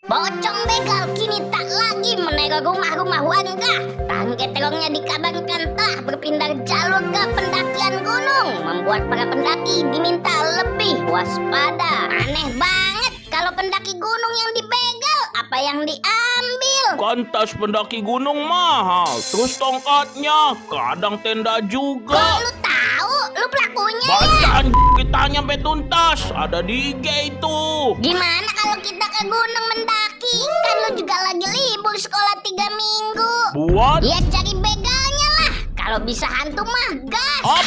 Pocong begal kini tak lagi meneror rumah-rumah warga. Tangga terongnya dikabarkan telah berpindah jalur ke pendakian gunung, membuat para pendaki diminta lebih waspada. Aneh banget, kalau pendaki gunung yang dibegal, apa yang diambil? Kantas pendaki gunung mahal, terus tongkatnya, kadang tenda juga. Kok lu tahu? Lu pelakunya ya? Bacaan kita nyampe tuntas, ada di IG itu. Gimana kalau kita ke gunung mendaki? Kan lu juga lagi libur sekolah 3 minggu. Buat? Ya cari begalnya lah. Kalau bisa hantu mah gas.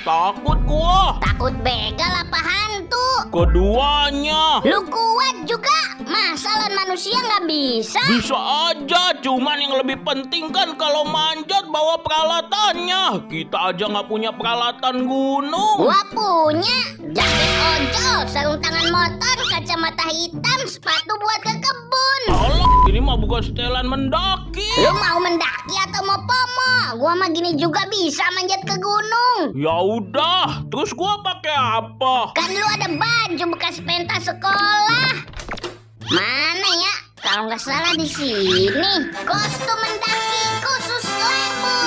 Takut gua. Takut begal apa hantu? Keduanya. Lu kuat juga. Masa lawan manusia nggak bisa? Bisa aja, cuman yang lebih penting kan kalau manjat bawa peralatannya. Kita aja nggak punya peralatan gunung. Gua punya jaket ojol, sarung tangan motor, kacamata hitam, sepatu buat ke kebun. Alah, ini mah bukan setelan mendaki. Lu mau mendaki atau mau pomo? Gua mah gini juga bisa manjat ke gunung. Ya udah, terus gua pakai apa? Kan lu ada baju bekas pentas sekolah. Mana ya? Kalau nggak salah di sini. Kostum mendaki khusus Lembu.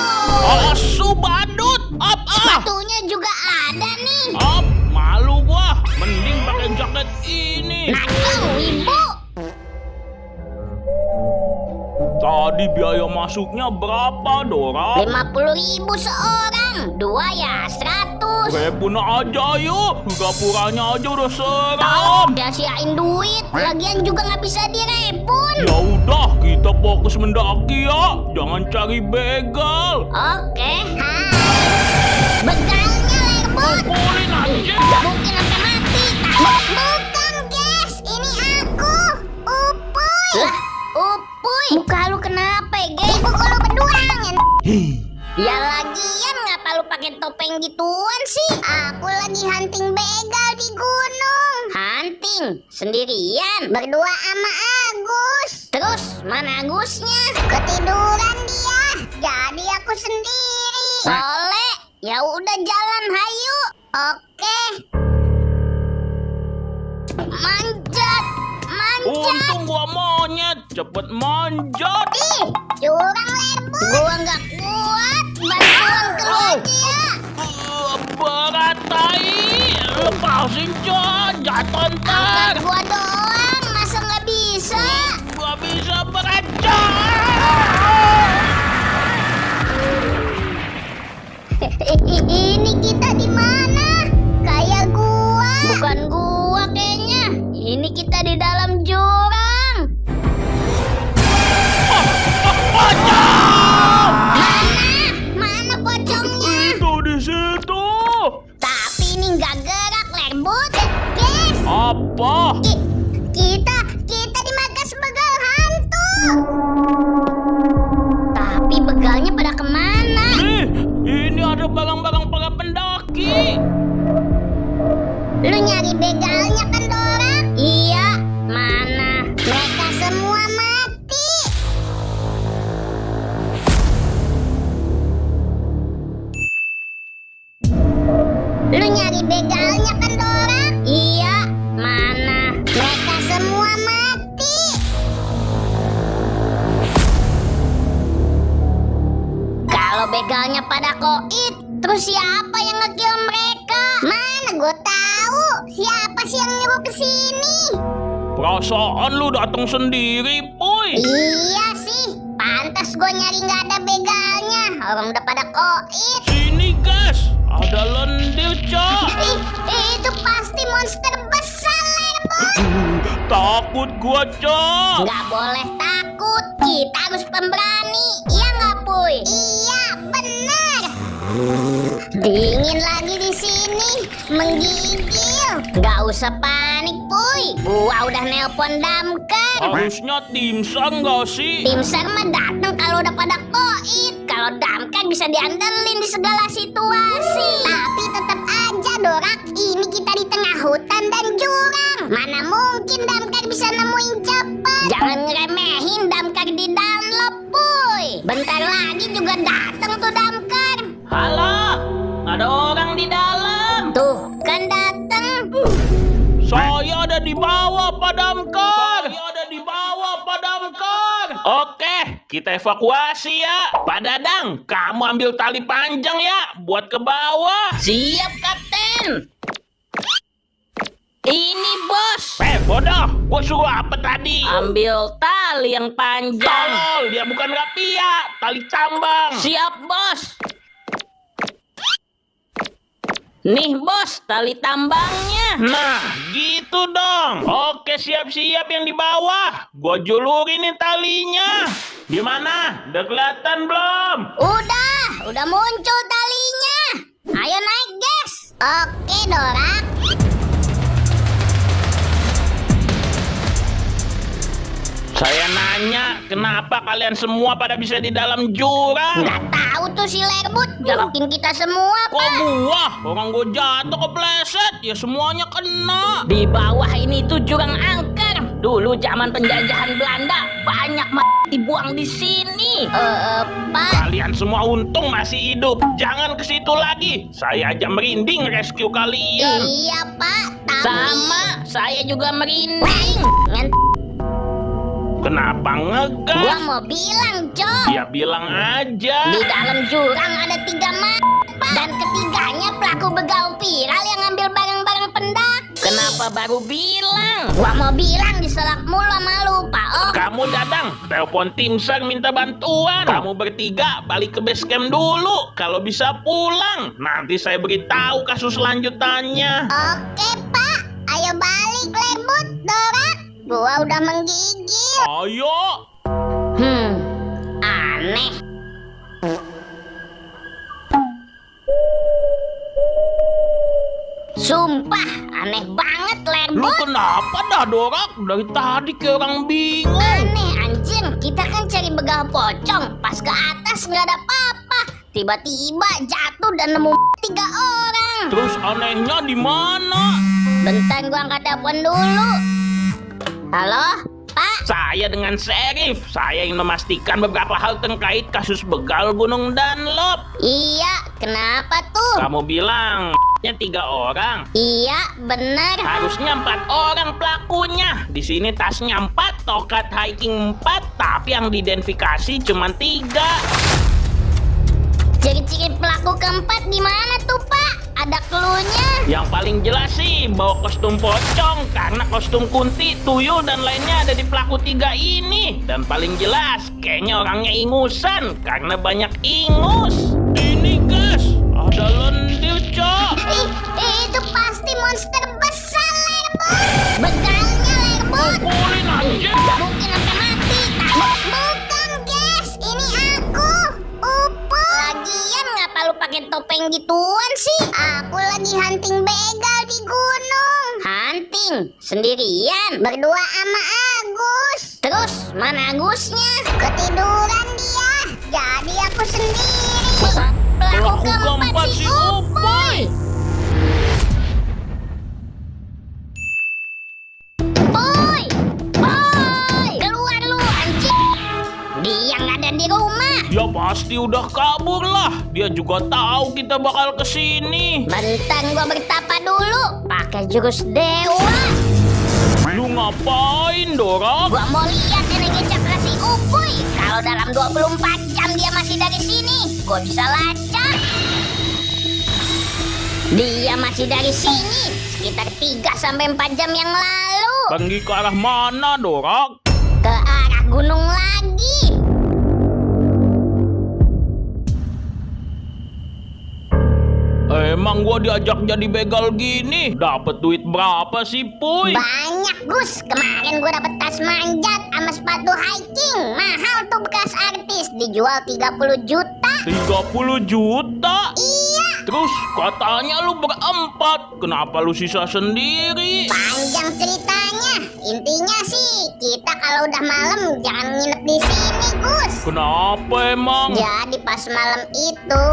Asu badut. Sepatunya juga ada nih. Malu gua. Mending pakai jaket ini. Nah, ibu. Tadi biaya masuknya berapa, Dora? 50.000 seorang. 2 ya 100. Repun aja yuk. Gapuranya aja udah Tahu seram. udah siain duit. Lagian juga nggak bisa direpun. Ya udah, kita fokus mendaki ya. Jangan cari begal. Oke. Begalnya Lerbut. Pukulin anjing. Mungkin sampai mati. Bukan guys, ini aku. Upuy. Lah, Upuy. Muka lu kenapa guys? Pukul lu berdua. Ya lagian ngapa lu pakai topeng gituan sih? Aku lagi hunting begal di gunung. Hunting? Sendirian? Berdua sama Agus. Terus mana Agusnya? Ketiduran dia. Jadi aku sendiri. Boleh. Ya udah jalan hayu. Oke. Manjat. Untung gua monyet. Cepet manjat. Ih, curang Lerbut. Gua nggak kuat. Bantuan keluar dia. Berat tai. Lepasin John. Jatuh ntar. Angkat gua doang. Masa nggak bisa? Gua bisa berat John. Ini kita di mana? Kayak gua. Bukan gua kayaknya. Ini kita di dalam jurang. Mana? Mana pocongnya? Itu di situ. Tapi ini nggak gerak, Lerbut. Guys, Apa? kita dimakan begal hantu. Tapi begalnya pada kemana? Nih, ini ada barang-barang para pendaki. Lu nyari begalnya kan, Dora? Iya, mana? Mereka semua mati. Lu nyari begalnya kan, Dora? Iya, mana? Mereka semua mati. Kalau begalnya pada koit, terus siapa yang nge-kill mereka? Mana gue tahu. Siapa sih yang nyuruh ke sini? Perasaan lu datang sendiri, Puy. Iya sih, pantas gue nyari nggak ada begalnya. Orang udah pada koit. Sini, guys. Ada lendir, Cak. Itu pasti monster besar, Lerbut. Takut gua, Cak. Nggak boleh takut, kita harus pemberani. Iya nggak, Puy? Iya, benar. Dingin lagi di sini, menggigil. Nggak usah panik, Puy. Gua udah nelpon damkar. Harusnya tim SAR nggak sih? Tim SAR mah datang kalau udah pada koit. Kalau damkar bisa diandelin di segala situasi. Tapi tetap aja, Dorak. Ini kita di tengah hutan dan jurang. Mana mungkin damkar bisa nemuin cepat. Jangan ngeremehin damkar di Dunlop, Puy. Bentar lagi juga datang tuh damkar. Halo, ada orang di dalam. Tuh, kan datang. Saya ada di bawah, Pak Damkar. Saya ada di bawah. Oke, kita evakuasi ya. Pak Dadang, kamu ambil tali panjang ya, buat ke bawah. Siap, Kapten. Ini, Bos. Bodoh, gua suruh apa tadi? Ambil tali yang panjang. Tolol, dia bukan rapia, tali tambang. Siap, Bos. Nih, Bos, tali tambangnya. Nah, gitu dong. Oke, siap-siap yang di bawah. Gua julurin nih talinya. Gimana? Udah kelihatan belum? Udah muncul talinya. Ayo naik, guys. Oke, Dorak. Saya nanya, kenapa kalian semua pada bisa di dalam jurang? Nggak tahu tuh si Lerbut jorokin kita semua, Kok Pak. gua? Orang gua jatuh kepleset, ya semuanya kena. Di bawah ini tuh jurang angker. Dulu zaman penjajahan Belanda banyak dibuang di sini. Pak. Kalian semua untung masih hidup. Jangan ke situ lagi. Saya aja merinding rescue kalian. Iya, Pak. Sama, saya juga merinding. Kenapa Gua ngegas? mau bilang, Jo. Ya bilang aja. Di dalam jurang ada 3 Pak. Dan ketiganya pelaku begal viral yang ngambil barang-barang pendaki. Kenapa baru bilang? Gua mau bilang diselak mulu sama lu, Pak. Oh. Kamu Dadang, telepon tim SAR minta bantuan. Kamu bertiga balik ke base camp dulu. Kalau bisa pulang, nanti saya beritahu kasus lanjutannya. Oke, Pak. Ayo balik, Lerbut, Dorak. Gua udah menggigil. Ayo. Aneh. Sumpah, aneh banget, Lu Lerbut. kenapa dah Dorak? Dari tadi kayak orang bingung. Aneh, anjir. Kita kan cari begal pocong. Pas ke atas nggak ada apa-apa. Tiba-tiba jatuh dan nemu 3 orang. Terus anehnya di mana? Bentar, gua angkat telepon dulu. Halo, Pak. Saya dengan Sheriff. Saya ingin memastikan beberapa hal terkait kasus begal Gunung Dunlop. Iya, kenapa tuh? Kamu bilang 3 orang. Iya, bener. Harusnya 4 orang pelakunya. Di sini tasnya 4, tokat hiking 4, tapi yang diidentifikasi cuma 3. Ciri-ciri pelaku keempat di mana tuh, Pak? Ada cluenya? Yang paling jelas sih bawa kostum pocong, karena kostum kunti, tuyul dan lainnya ada di pelaku 3 ini. Dan paling jelas kayaknya orangnya ingusan karena banyak ingus. Ini gas, ada lendir, Cok. Itu pasti monster besar, Lerbut. Begalnya, Lerbut. Pukulin aja. Gak mungkin sampai mati. Bukan, guys. Ini aku. Upo. Lagian ngapa lu pakai topeng gituan sih? Aku lagi hunting begal di gunung. Hunting? Sendirian? Berdua sama Agus. Terus, mana Agusnya? Ketiduran dia. Jadi aku sendiri. Pelaku keempat si Upoy. Boy! Boy! Keluar lu, anjing! Dia nggak ada di rumah. Ya pasti udah kabur lah. Dia juga tahu kita bakal kesini. Bentar, gua bertapa dulu. Pakai jurus dewa. Lu ngapain, Dorak? Gua mau lihat energi cakra si Upuy. Kalau dalam 24 jam dia masih dari sini, gua bisa lacak. Dia masih dari sini sekitar 3-4 jam yang lalu. Pergi ke arah mana, Dorak? Ke arah gunung lagi. Emang gua diajak jadi begal gini, dapat duit berapa sih, Puy? Banyak, Gus. Kemarin gue dapet tas manjat sama sepatu hiking. Mahal tuh bekas artis. Dijual 30 juta. 30 juta? Iya. Terus katanya lu berempat, kenapa lu sisa sendiri? Panjang ceritanya. Intinya sih, kita kalau udah malam jangan nginep di sini, Gus. Kenapa emang? Jadi pas malam itu,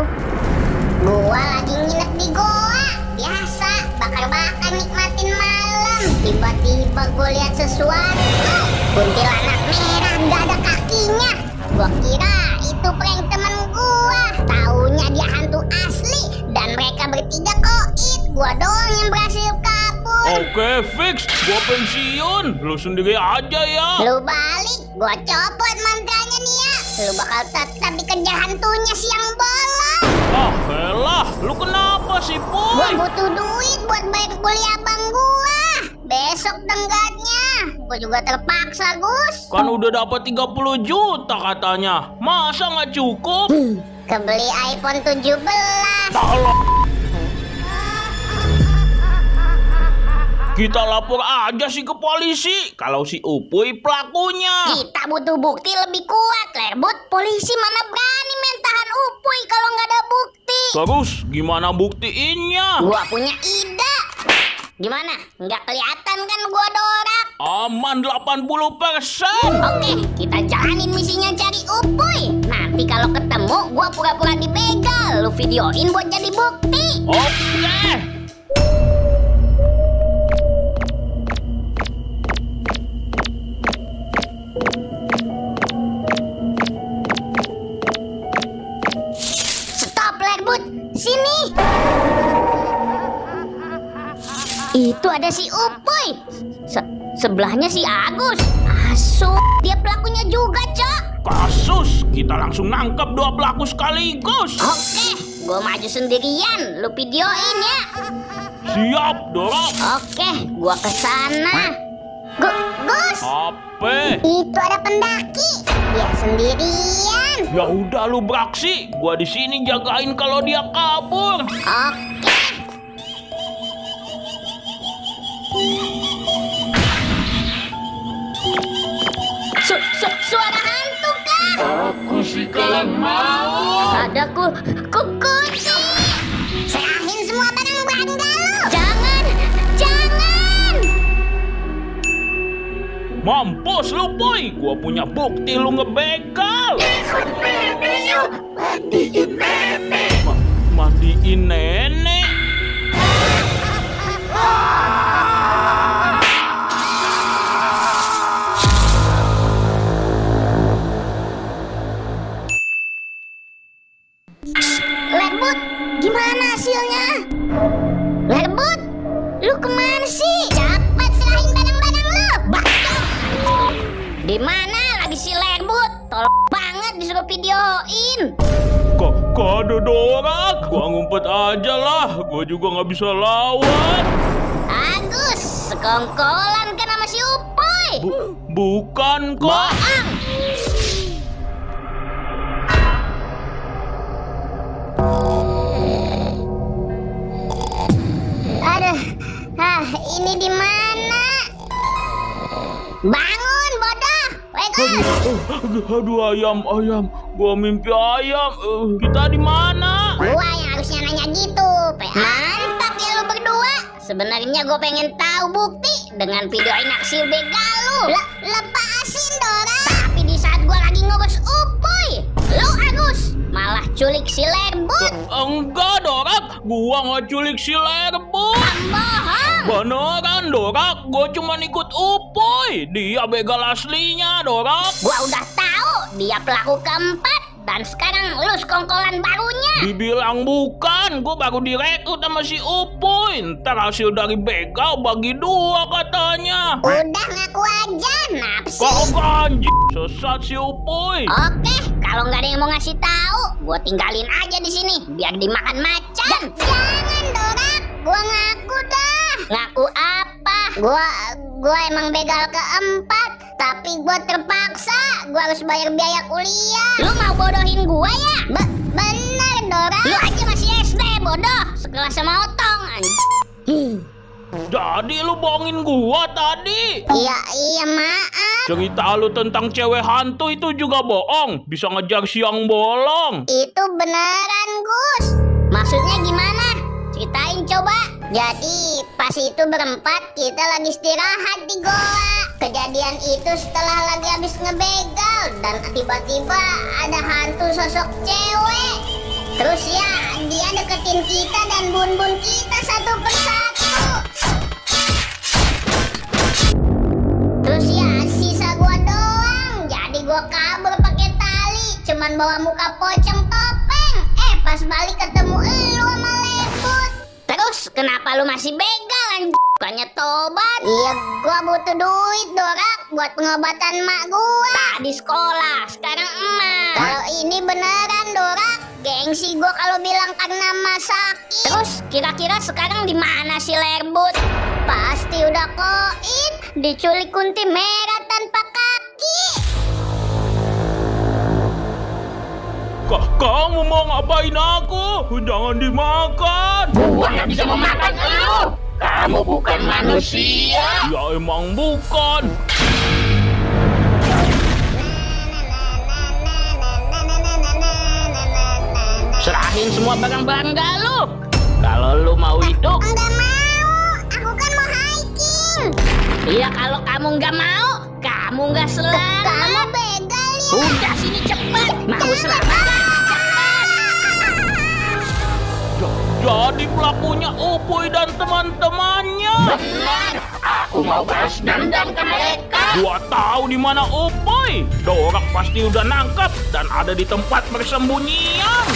gua lagi nginep di goa. Biasa, bakar-bakar nikmatin malam. Tiba-tiba gue lihat sesuatu. Kuntilanak merah, nggak ada kakinya. Gua kira itu prank temen gua. Taunya dia hantu asli. Dan mereka bertiga koit. Gua doang yang berhasil kabur. Oke, fix. Gua pensiun. Lu sendiri aja ya. Lu balik, gua copot mantra Lu bakal tetap dikejar hantunya siang bolong. Ah, elah, lu kenapa sih, Gua Boy? butuh duit buat bayar kuliah abang gua. Besok tenggatnya. Gua juga terpaksa, Gus. Kan udah dapat 30 juta katanya. Masa nggak cukup? Kebeli iPhone 17. Tolong. Kita lapor aja sih ke polisi kalau si Upuy pelakunya. Kita butuh bukti lebih kuat, Lerbut. Polisi mana berani main tahan Upuy kalau nggak ada bukti. Terus gimana buktiinnya? Gua punya ide. Gimana? Nggak kelihatan kan gua dorak? Aman 80%. Oke, kita jalanin misinya cari Upuy. Nanti kalau ketemu, gua pura-pura dibegal. Lu videoin buat jadi bukti. Oke. Stop, Lerbut. Sini. Itu ada si Upuy. Sebelahnya si Agus. Asu, dia pelakunya juga, Cok. Kasus, kita langsung nangkep 2 pelaku sekaligus. Oke, gua maju sendirian. Lu videoin ya. Siap, Dorok. Oke, gua kesana. Gus, Apa? itu ada pendaki. Dia sendirian. Ya udah lu beraksi, gua di sini jagain kalau dia kabur. Oke. Suara hantu kah? Aku sih kalian mau. Ada kunci. Serahin semua barang berharga lu. Jangan. Mampus lu, Boy. Gua punya bukti lu ngebegal. Mandiin nenek. Lerbut, gimana hasilnya? Lerbut, lu kemana sih? Cepat serahin barang-barang lu. Bacok. Di mana lagi si Lerbut? Tolong banget disuruh videoin. Kok ada Dorak? Gua ngumpet aja lah. Gua juga nggak bisa lawan. Agus, sekongkolan kan sama si Upuy. Bukan kok. Bohong. Aduh, ini di mana? Bangun, bodoh. Wake up. Aduh, ayam. Gua mimpi ayam. Kita di mana? Gua yang harusnya nanya gitu. Mantap ya lu berdua. Sebenarnya gua pengen tahu bukti dengan videoin aksi begal lu. Lepasin, Dora. Tapi di saat gua lagi ngurus Upuy, lu Agus malah culik si Lerbut. Enggak, Dorak. Gua nggak culik si Lerbut. Bohong. Beneran, Dorak. Gua cuma ikut Upuy. Dia begal aslinya, Dorak. Gua udah tahu dia pelaku keempat dan sekarang lu sekongkolan barunya. Dibilang bukan. Gua baru direkrut sama si Upuy. Ntar hasil dari begal bagi 2 katanya. Udah ngaku aja, napsi. Kok anjing? Sesat si Upuy. Oke, kalau nggak ada yang mau ngasih tahu, gua tinggalin aja di sini biar dimakan macan. Jangan, Dorak. Gua ngaku dah. Ngaku apa? Gua emang begal keempat, tapi gua terpaksa. Gua harus bayar biaya kuliah. Lu mau bodohin gua ya? Bener, Dorak. Lu aja masih SD, bodoh. Sekelas sama Otong, anjing. Jadi lu bohongin gua tadi. Iya, maaf. Cerita lu tentang cewek hantu itu juga bohong. Bisa ngejar siang bolong. Itu beneran, Gus. Maksudnya gimana? Ceritain coba. Jadi pas itu berempat kita lagi istirahat di goa. Kejadian itu setelah lagi habis ngebegal dan tiba-tiba ada hantu sosok cewek. Terus ya dia deketin kita dan bun-bun kita satu persatu. Terus ya sisa gua doang. Jadi gua kabur pakai tali. Cuman bawa muka pocong topeng. Pas balik ketemu elu sama Lerbut. Terus kenapa lu masih begal, anjing? Bukannya tobat? Iya, gua butuh duit, Dorak. buat pengobatan mak gua. Di sekolah, sekarang emak. Kalau ini beneran, Dora. Gengsi gua kalau bilang karena emak sakit. Terus kira-kira sekarang di mana si Lerbut? Pasti udah koin, diculik Kunti merah tanpa kaki. Kamu mau ngapain aku? Jangan dimakan. Gua nggak bisa memakan lu. Kamu bukan manusia. Ya emang bukan. Serahin semua barang-barang gak lu? Kalau lu mau hidup. Enggak mau, aku kan mau hiking. Iya, kalau kamu nggak mau, kamu nggak selamat. Kamu begal ya. Udah sini cepat, mau selamat. Jadi pelakunya Upuy dan teman-temannya. Benar, aku mau balas dendam ke mereka. Gua tahu di mana Upuy. Dorak pasti udah nangkap dan ada di tempat persembunyian.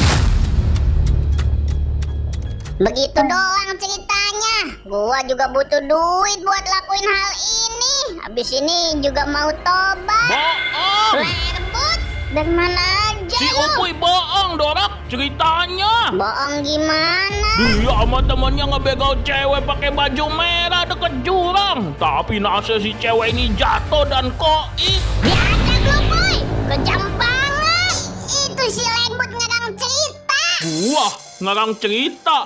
Begitu doang ceritanya. Gua juga butuh duit buat lakuin hal ini. Habis ini juga mau tobat. Bohong. Lerbut, dari mana aja Si lu? Upuy bohong, Dorak, ceritanya. Bohong gimana? Dia sama temannya ngebegal cewek pakai baju merah deket jurang. Tapi nase si cewek ini jatuh dan koik. Biasa lu, Boy. Kejam banget. Itu si Lerbut ngarang cerita. Wah, ngarang cerita.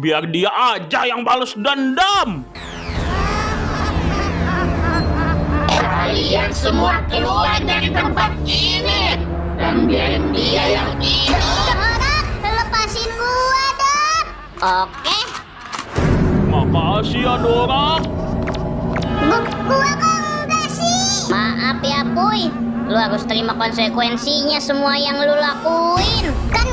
Biar dia aja yang balas dendam. Kalian semua keluar dari tempat ini dan biarin dia yang hidup. Dorak, lepasin gua, Dok. Oke. Makasih ya, Dorak. Gua kok enggak sih? Maaf ya, Puy. Lu harus terima konsekuensinya semua yang lu lakuin. Kan